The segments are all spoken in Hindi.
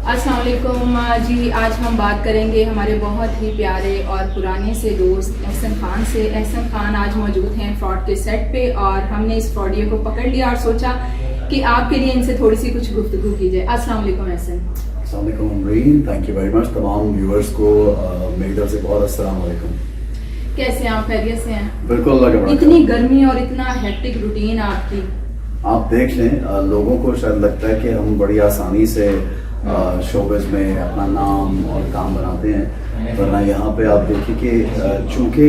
अस्सलाम वालेकुम जी। आज हम बात करेंगे हमारे बहुत ही प्यारे और पुराने से दोस्त एहसन खान से। एहसन खान आज मौजूद हैं फ्रॉड के सेट पे और हमने इस फ्रॉडिये को पकड़ लिया और सोचा कि आपके लिए इनसे थोड़ी सी कुछ गुफ्तगू की जाए। अस्सलाम वालेकुम एहसन। अस्सलाम वालेकुम Amreen, thank you very much. तमाम व्यूअर्स को मेरी तरफ से बहुत अस्सलाम वालेकुम। कैसे हैं आप? खैरियत से हैं? बिल्कुल अल्लाह का इतनी गर्मी और इतना हेक्टिक रूटीन आपकी, आप देख लें, लोगों को शायद लगता है कि हम बड़ी आसानी से शोबिज़ में अपना नाम और काम बनाते हैं, वरना यहाँ पे आप देखिए कि चूंकि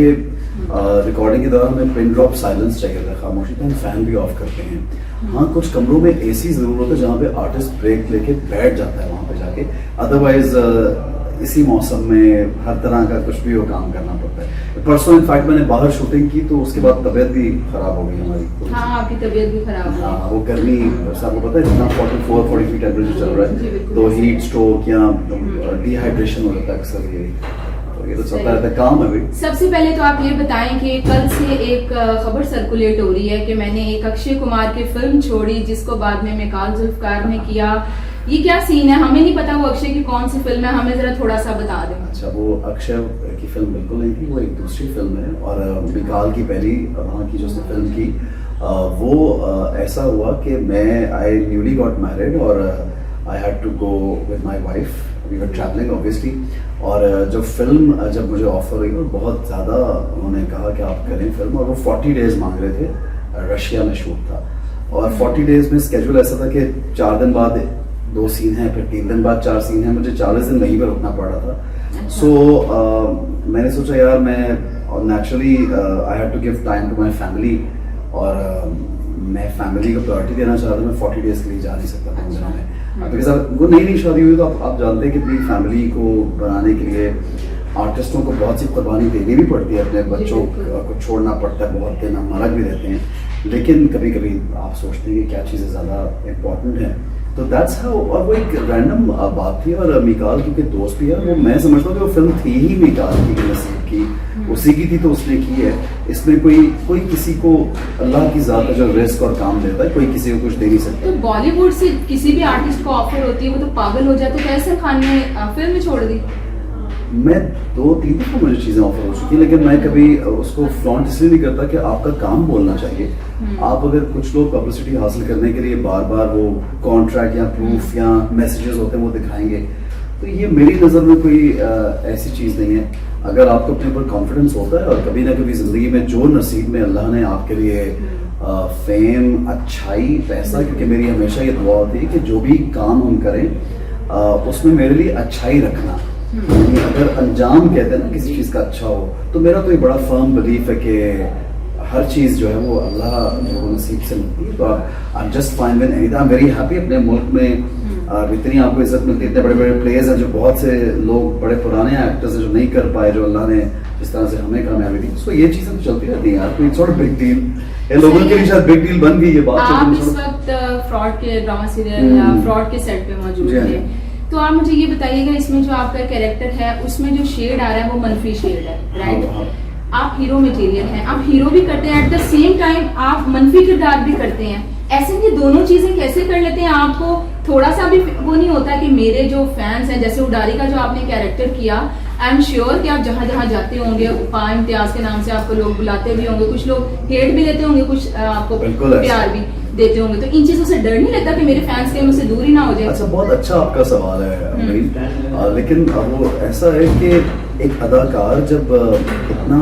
रिकॉर्डिंग के दौरान हमें पिन ड्रॉप साइलेंस चाहिए था, खामोशी, तो हम फैन भी ऑफ करते हैं। हाँ, कुछ कमरों में एसी जरूर होता है जहाँ पे आर्टिस्ट ब्रेक लेके बैठ जाता है वहाँ पे जाके, अदरवाइज इसी मौसम में हर तरह का कुछ भी वो काम करना पड़ता है। परसों इनफैक्ट मैंने बाहर शूटिंग की तो उसके बाद तबीयत भी खराब हो गई हमारी। हाँ, आपकी तबीयत भी खराब है। हाँ, वो गर्मी आपको पता है जितना 44-43 टेम्परेचर चल रहा है, तो हीट स्ट्रोक या डिहाइड्रेशन हो जाता है अक्सर। ये तो चलता रहता है, काम है भी। सबसे पहले तो आप ये बताएं कि कल से एक खबर सर्कुलेट हो रही है कि मैंने एक अक्षय कुमार की फिल्म छोड़ी जिसको बाद में मिकाल जुल्फकार ने किया। ये क्या सीन है? हमें नहीं पता वो अक्षय की कौन सी फिल्म है, हमें जरा थोड़ा सा बता दें। अच्छा, वो अक्षय की फिल्म बिल्कुल नहीं थी, वो एक दूसरी फिल्म है और मिकाल की पहली वहाँ की जो उसने फिल्म की, वो ऐसा हुआ कि मैं आई न्यूली गॉट मैरिड और I had to go with my wife, we were travelling obviously. और जब फिल्म जब मुझे ऑफर हुई और बहुत ज़्यादा उन्होंने कहा कि आप करें फिल्म, और वो 40 डेज मांग रहे थे, रशिया में शूट था और 40 डेज में स्केड्यूल ऐसा था कि 4 दिन बाद 2 सीन हैं, फिर 3 दिन बाद 4 सीन हैं, मुझे 40 दिन वहीं पर रुकना पड़ा था। सो मैंने सोचा यार मैं naturally I have to give time to my family और मैं फैमिली को प्रायोरिटी देना चाह रहा था। मैं 40 डेज के लिए जा नहीं सकता था उन दिनों में, बिकॉज वो नई शादी हुई तो आप जानते हैं कि अपनी फैमिली को बनाने के लिए आर्टिस्टों को बहुत सी कुर्बानी देनी भी पड़ती है, अपने बच्चों को छोड़ना पड़ता है, बहुत दिन हम अलग भी रहते हैं, लेकिन कभी कभी आप सोचते हैं कि क्या चीज़ें ज़्यादा इम्पोर्टेंट हैं। तो दैट्स हाउ। और वो एक रैंडम बात थी और मिकाल क्योंकि दोस्त भी है, वो मैं समझता हूँ कि वो फिल्म थी ही मिकाल की, नसीब की, उसी की थी तो उसने की है। इसमें कोई किसी को अल्लाह की ज़ात है जो रिस्क और काम देता है, कोई किसी को कुछ दे नहीं सकता। तो बॉलीवुड से किसी भी आर्टिस्ट को ऑफर होती है वो तो पागल हो जाए, तो कैसे खान ने फिल्म छोड़ दी? मैं 2-3 दफा मुझे चीज़ें ऑफर हो चुकी है, लेकिन मैं कभी उसको फ्लॉन्ट इसलिए नहीं करता कि आपका काम बोलना चाहिए। आप अगर कुछ लोग पब्लिसिटी हासिल करने के लिए बार बार वो कॉन्ट्रैक्ट या प्रूफ या मैसेजेस होते हैं वो दिखाएंगे, तो ये मेरी नज़र में कोई ऐसी चीज़ नहीं है। अगर आपको अपने ऊपर कॉन्फिडेंस होता है और कभी ना कभी ज़िंदगी में जो नसीब में अल्लाह ने आपके लिए फेम, अच्छाई, पैसा, क्योंकि मेरी हमेशा ये दुआ होती है कि जो भी काम हम करें उसमें मेरे लिए अच्छाई रखना। अगर अंजाम कहते हैं ना किसी चीज़ का अच्छा हो, तो मेरा तो ये बड़ा फर्म बिलीफ है कि हर चीज़ जो है वो अल्लाह जो नसीब से मिलती है। तो I just fine with anything. I am very happy. अपने मुल्क में इतनी आपको इज्जत मिलती है, इतने बड़े बड़े प्लेयर्स हैं, जो बहुत से लोग बड़े पुराने एक्टर्स हैं जो नहीं कर पाए, जो अल्लाह ने जिस तरह से हमें कामयाबी दी, सो ये चीज़ें तो चलती रहती हैं यार, कोई सॉर्ट बिग डील ये लोगों के लिए शायद बिग डील बन गई ये बात। आप इस वक्त फ्रॉड के ड्रामा सीरियल फ्रॉड के सेट पे मौजूद हैं, तो आप मुझे ये बताइएगा इसमें जो आपका कैरेक्टर है उसमें जो शेड आ रहा है वो मनफी शेड है, राइट? आप हीरो मटेरियल हैं, आप हीरो भी करते हैं, एट द सेम टाइम आप मनफी किरदार भी करते हैं। ऐसे ये दोनों चीजें कैसे कर लेते हैं? आपको थोड़ा सा भी वो नहीं होता कि मेरे जो फैंस हैं, जैसे उडारी का जो आपने कैरेक्टर किया, आई एम श्योर कि आप जहां जहां जाते होंगे उपा इम्तियाज के नाम से आपको लोग बुलाते भी होंगे, कुछ लोग हेट भी देते होंगे, कुछ आपको प्यार भी देते होंगे, तो इन चीजों से डर नहीं लगता कि मेरे फैंस के मुझसे दूर ही ना हो जाए? अच्छा, बहुत अच्छा आपका सवाल है। लेकिन वो ऐसा है कि एक अदाकार जब इतना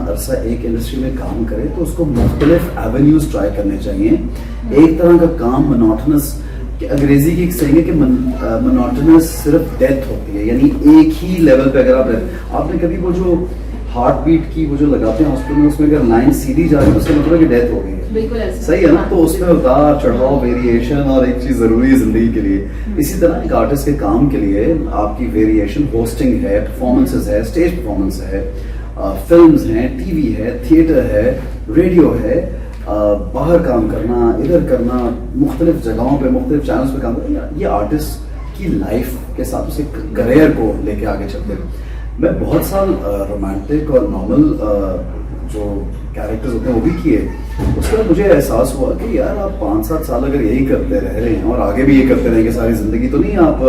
अरसा एक इंडस्ट्री में काम करे तो उसको मुख्तलिफ एवेन्यूज ट्राई करने चाहिए। एक तरह का काम मोनोटोनस, अंग्रेजी की एक सही है कि मोनोटोनस सिर्फ डेथ होती है, यानी एक ही लेवल पे अगर आपने कभी वो जो हार्ट बीट की वो जो लगाते हैं हॉस्पिटल में, उसमें अगर लाइन सीधी जा रही है तो उसका मतलब कि डेथ हो गई है। बिल्कुल सही है ना? तो उसमें उतार चढ़ाव, वेरिएशन, और एक चीज जरूरी है जिंदगी के लिए। इसी तरह एक आर्टिस्ट के काम के लिए आपकी वेरिएशन, होस्टिंग है, परफॉर्मेंसेस है, स्टेज परफॉर्मेंस है, फिल्म्स हैं, टीवी है, थिएटर है, रेडियो है, बाहर काम करना, इधर करना, मुख्तलिफ जगहों पे मुख्तलिफ चैनल्स पे काम करना, ये आर्टिस्ट की लाइफ के साथ उसे करियर को लेके आगे चलते हैं। मैं बहुत साल रोमांटिक और नॉर्मल जो कैरेक्टर्स होते हैं वो भी किए। उसके बाद मुझे एहसास हुआ कि यार आप 5-7 साल अगर यही करते रह रहे हैं और आगे भी ये करते रहेंगे सारी जिंदगी, तो नहीं आप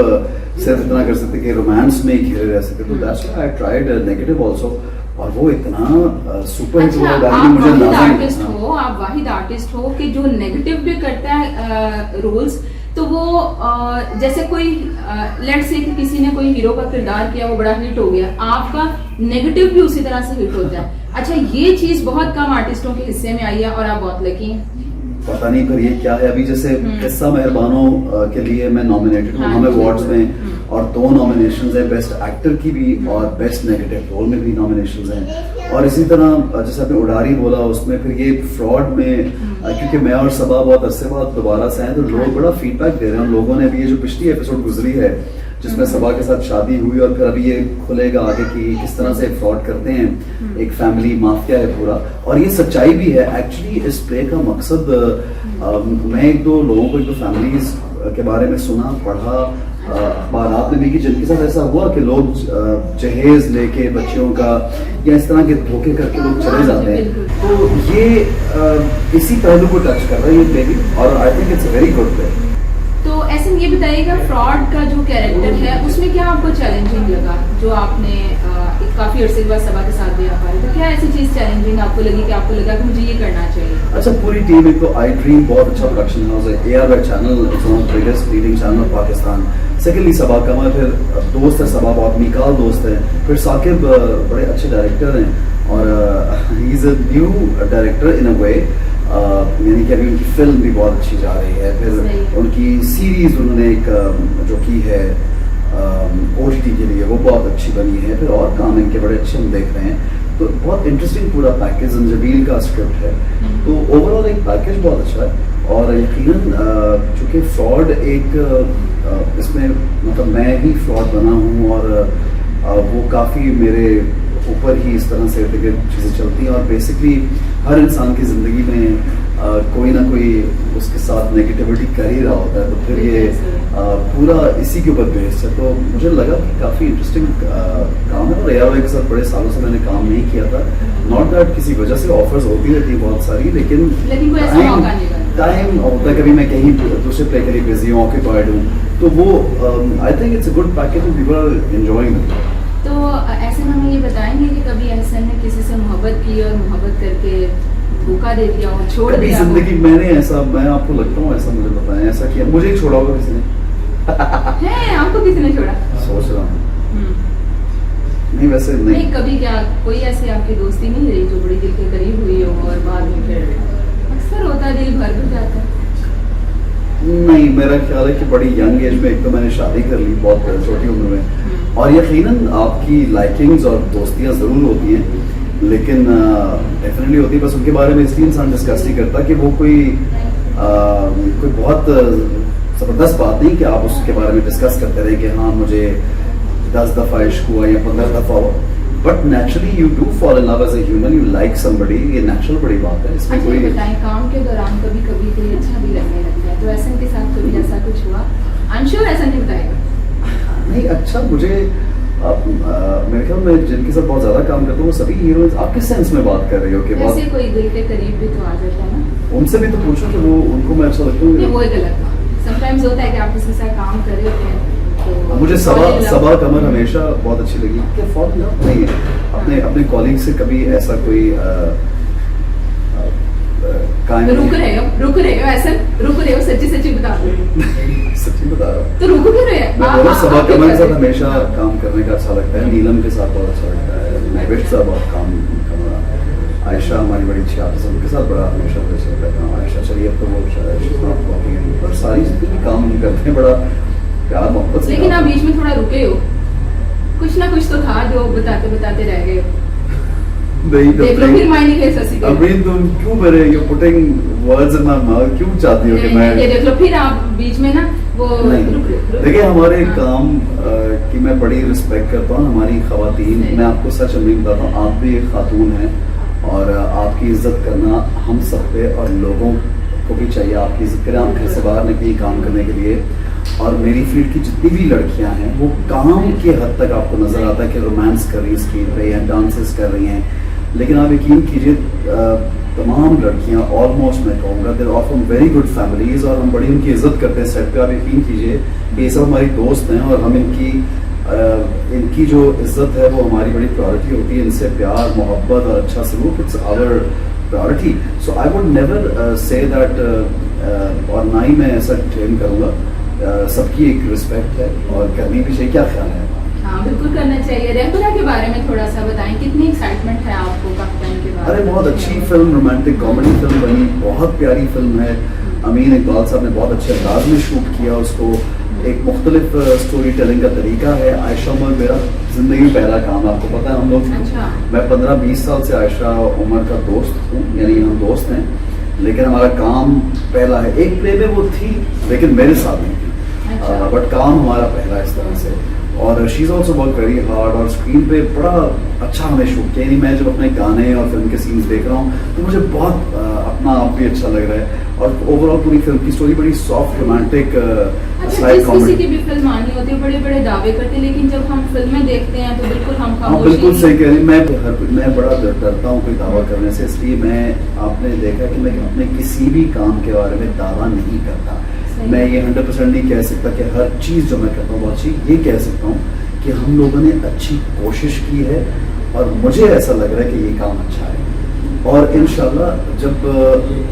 सिर्फ इतना कर सकते कि रोमांस में ही खेले रह सकते। तो that's why I tried negative also, और वो इतना सुपर हिट हुआ अच्छा, कि आप मुझे वाहिद अंदाजा आर्टिस्ट हो, आप वाहिद आर्टिस्ट हो कि जो नेगेटिव भी करता है रोल्स, तो वो जैसे कोई लेट्स से कि किसी ने कोई हीरो का किरदार किया, वो बड़ा हिट हो गया, आपका नेगेटिव भी उसी तरह से हिट होता है। अच्छा, ये चीज बहुत कम आर्टिस्टों के हिस्से में आई है और आप बहुत लकी हैं। पता नहीं पर ये क्या है। अभी जैसे किस्सा मेहरबानों के लिए मैं नॉमिनेटेड हूँ, हाँ हमें जी। अवार्ड्स में, और 2 नॉमिनेशंस हैं, बेस्ट एक्टर की भी और बेस्ट नेगेटिव रोल में भी नॉमिनेशंस हैं। और इसी तरह जैसे आपने उडारी बोला, उसमें फिर ये फ्रॉड में क्योंकि मैं और सबा बहुत अरसे बाद दोबारा से हैं, तो लोग बड़ा फीडबैक दे रहे हैं। लोगों ने अभी ये जो पिछली एपिसोड गुजरी है जिसमें सबा के साथ शादी हुई, और फिर अभी ये खुलेगा आगे कि किस तरह से फ्रॉड करते हैं, एक फैमिली माफिया है पूरा, और ये सच्चाई भी है। एक्चुअली इस प्ले का मकसद मैं 1-2 लोगों को, 1-2 फैमिलीज के बारे में सुना, पढ़ा अखबारात में भी कि जिनके साथ ऐसा हुआ कि लोग जहेज लेके बच्चियों का या इस तरह के धोखे करके लोग चले जाते हैं। तो ये इसी पहलू को टच कर रहा है ये प्ले भी, और आई think it's a very good play. तो ऐसे ये बताइएगा, फ्रॉड का जो कैरेक्टर है उसमें क्या आपको चैलेंजिंग लगा, जो आपने काफी अरसे के बाद सबा के साथ भी आ पाए, तो क्या ऐसी चीज चैलेंजिंग आपको लगी कि आपको लगा कि मुझे ये करना चाहिए? अच्छा, पूरी टीम, एक तो आई ड्रीम बहुत अच्छा प्रोडक्शन हाउस है, AR channel, it's one of the biggest leading channel of Pakistan. Secondly Saba Qamar, फिर दोस्त है सबा, बहुत मिकाल दोस्त है, फिर साकिब बड़े अच्छे डायरेक्टर हैं, और he is a new director in a way, यानी कि अभी उनकी फिल्म भी बहुत अच्छी जा रही है। फिर उनकी सीरीज उन्होंने एक जो की है OTT के लिए, वो बहुत अच्छी बनी है। फिर और काम इनके बड़े अच्छे हम देख रहे हैं, तो बहुत इंटरेस्टिंग पूरा पैकेज जंजील का स्क्रिप्ट है। तो ओवरऑल एक पैकेज बहुत अच्छा है, और यकीनन चूँकि फ्रॉड एक इसमें मतलब मैं ही फ्रॉड बना हूँ, और वो काफ़ी मेरे ऊपर ही इस तरह से चीज़ें चलती हैं, और बेसिकली हर इंसान की ज़िंदगी में कोई ना कोई उसके साथ नेगेटिविटी कर ही रहा होता है। तो फिर ये पूरा इसी के ऊपर बेस्ड है। तो मुझे लगा कि काफ़ी इंटरेस्टिंग काम है, और AR के साथ बड़े सालों से मैंने काम नहीं किया था। नॉट दैट किसी वजह से ऑफर्स होती रहती बहुत सारी, लेकिन कोई ऐसा मौका नहीं बना। टाइम होता है, कभी मैं कहीं दूसरे प्ले के लिए बिजी हूँ, ऑक्यूपाइड हूँ, तो वो I think it's a good package and people are enjoying. तो ऐसे में हमें ये बताएंगे कि कभी एहसन ने किसी से मोहब्बत की और मोहब्बत करके धोखा दे दिया हो, छोड़ दिया हो? जिंदगी मैंने ऐसा, मैं आपको लगता हूँ ऐसा, मुझे बताएं ऐसा किया, मुझे ही छोड़ा होगा किसी ने? है, आपको किसी ने छोड़ा? सोच रहा हूँ, नहीं वैसे नहीं। कभी क्या कोई ऐसी आपकी दोस्ती नहीं रही जो बड़ी दिल के करीब हुई हो और बाद में फिर अक्सर होता है दिल भर भी जाता है? नहीं, मेरा ख्याल है कि बड़ी यंग एज में एक तो मैंने शादी कर ली बहुत छोटी उम्र में, और यकीनन आपकी लाइकिंग्स और दोस्तियां जरूर होती हैं, लेकिन डेफिनेटली होती है, बस उनके बारे में इसलिए इंसान डिस्कस नहीं करता कि वो कोई बहुत ज़बरदस्त बात नहीं कि आप उसके बारे में डिस्कस करते रहे कि हाँ मुझे 10 दफ़ा इश्क हुआ या 15 दफ़ा हुआ, but naturally you do fall in love as a human, you like somebody, ये नेचुरल बड़ी बात है। इसमें कोई बताएं, काम के दौरान कभी कभी कोई अच्छा भी लगने लगता है, तो ऐसा के साथ कभी ऐसा कुछ हुआ? आई एम श्योर ऐसा नहीं बताएगा। नहीं, अच्छा मुझे मेरे ख्याल में जिनके साथ बहुत ज्यादा काम करता हूँ वो सभी हीरोइंस, आप किस सेंस में बात कर रही हो कि ऐसे कोई दिल के करीब भी तो आ जाता है ना, उनसे भी तो पूछो कि वो उनको मैं अच्छा लगता हूँ। वो गलत बात, समटाइम्स होता है कि आप किसी के साथ काम कर रहे होते हैं तो मुझे सबा कमर हमेशा बहुत अच्छी लगी। क्या फॉल लव नहीं है, अपने कॉलीग से कभी ऐसा कोई रुक रहे हो ऐसा, रुक रहे हो, सच्ची बता दो। सच्ची बता रहा हूँ, तो रुक क्यों रहे हैं? मैं बोला सबा कमर के साथ हमेशा काम करने का अच्छा लगता है, नीलम के साथ बहुत अच्छा लगता है, नैवेश साहब बहुत काम करना, आयशा हमारी बड़ी अच्छी आर्टिस्ट है, उनके साथ बड़ा हमेशा अच्छा लगता है। आयशा चलिए अब तो वो पर सारी जितनी भी काम हम करते हैं बड़ा प्यार मोहब्बत से। लेकिन आप बीच में थोड़ा रुके हो, कुछ ना कुछ तो था जो बताते बताते रह गए हो। नहीं देख लो फिर मायने कैसे सी अभी तुम क्यों मेरे you putting words in my mouth, क्यों चाहती हो कि मैं ये देख लो फिर आप बीच में ना वो रुक। देखिए हमारे काम की मैं बड़ी रिस्पेक्ट करता हूँ, हमारी खवातीन, मैं आपको सच अमीन बताता हूँ, आप भी एक खातून हैं और आपकी इज्जत करना हम सब पे और लोगों को भी चाहिए आपकी इज्जत करें। आप घर से बाहर निकली काम करने के लिए, और मेरी फील्ड की जितनी भी लड़कियां हैं वो काम के हद तक आपको नजर आता है कि रोमांस कर रही हैं स्क्रीन पे या डांसेस कर रही हैं, लेकिन आप यकीन कीजिए तमाम लड़कियां ऑलमोस्ट मैं कहूँगा they are from very good families और हम बड़ी उनकी इज्जत करते हैं सेट पे। आप यकीन कीजिए कि ये सब हमारी दोस्त हैं और हम इनकी जो इज्जत है वो हमारी बड़ी प्रायोरिटी होती है। इनसे प्यार मोहब्बत और अच्छा सलूक it's our priority. So I would never say that और ना ही मैं ऐसा क्लेम करूँगा। सबकी एक रिस्पेक्ट है और करनी भी चाहिए। क्या ख्याल है? हाँ बिल्कुल करना चाहिए। रेगुलर के बारे में थोड़ा सा बताएं, कितनी एक्साइटमेंट है आपको कप्तान के बारे में? अरे बहुत अच्छी फिल्म, रोमांटिक कॉमेडी फिल्म बनी, बहुत प्यारी फिल्म है। अमीन इकबाल साहब ने बहुत अच्छे अंदाज में शूट किया उसको। एक मुख्तलिफ स्टोरी टेलिंग का तरीका है। आयशा उमर मेरा जिंदगी में पहला काम है, आपको पता है हम लोग। अच्छा। मैं 15-20 साल से आयशा उमर का दोस्त हूँ, यानी हम दोस्त हैं, लेकिन हमारा काम पहला है। एक प्ले में वो थी लेकिन मेरे साथ नहीं थी, अच्छा। बट काम हमारा पहला इस तरह से। और she is also work very hard और स्क्रीन पे बड़ा अच्छा हमें शूट किया। यानी मैं जब अपने गाने और फिल्म के सीन्स देख रहा हूँ तो मुझे बहुत अपना आप भी अच्छा लग रहा है। और ओवरऑल पूरी फिल्म की स्टोरी बड़ी सॉफ्ट रोमांटिक अच्छा, किसी की भी फिल्म आनी होती है बड़े बड़े दावे करते हैं, लेकिन जब हम फिल्में देखते हैं तो बिल्कुल हम हाँ बिल्कुल सही कह रही। मैं बड़ा डरता हूँ कोई दावा करने से, इसलिए मैं आपने देखा कि मैं अपने किसी भी काम के बारे में दावा नहीं करता। मैं ये 100% नहीं कह सकता कि हर चीज़ जो मैं करता हूँ बहुत अच्छी, ये कह सकता हूँ कि हम लोगों ने अच्छी कोशिश की है और मुझे ऐसा लग रहा है कि ये काम अच्छा है। और इंशाल्लाह जब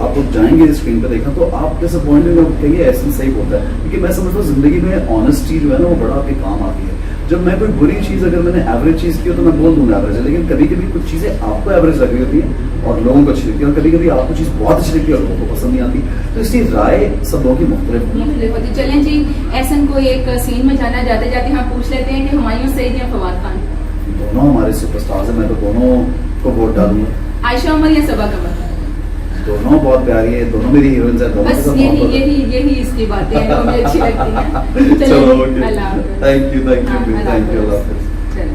आप लोग जाएंगे स्क्रीन पे देखना तो आप डिसअपॉइंटेड कहेंगे ऐसे सही होता है, क्योंकि मैं समझता हूँ जिंदगी में ऑनेस्टी जो है ना वो बड़ा आपके काम आती है। जब मैं कोई बुरी चीज़ अगर मैंने एवरेज चीज़ की हो तो मैं बोल दूंगा एवरेज है, लेकिन कभी कभी कुछ चीज़ें आपको एवरेज लग रही होती हैं और लोगों को अच्छी लगती है, और कभी कभी आपको चीज़ बहुत अच्छी लगती है और लोगों को पसंद नहीं आती। तो इसलिए राय सब लोगों की मुख्तलिफ होती। चलें जी, ऐसन को एक सीन में जाना जाते जाते हम पूछ लेते हैं कि हुमायूं सईद या फवाद खान? दोनों हमारे सुपरस्टार्स हैं, मैं तो दोनों को वोट डालूंगा। आयशा उमर या सबा कमर? दोनों बहुत प्यारी है, दोनों मेरी हीरोइंस हैं, दोनों बस यही इसकी बातें हैं जो मुझे अच्छी लगती हैं। चलो, अल्लाह हाफ़िज़। थैंक यू हाँ, अल्लाह हाफ़िज़। चलो।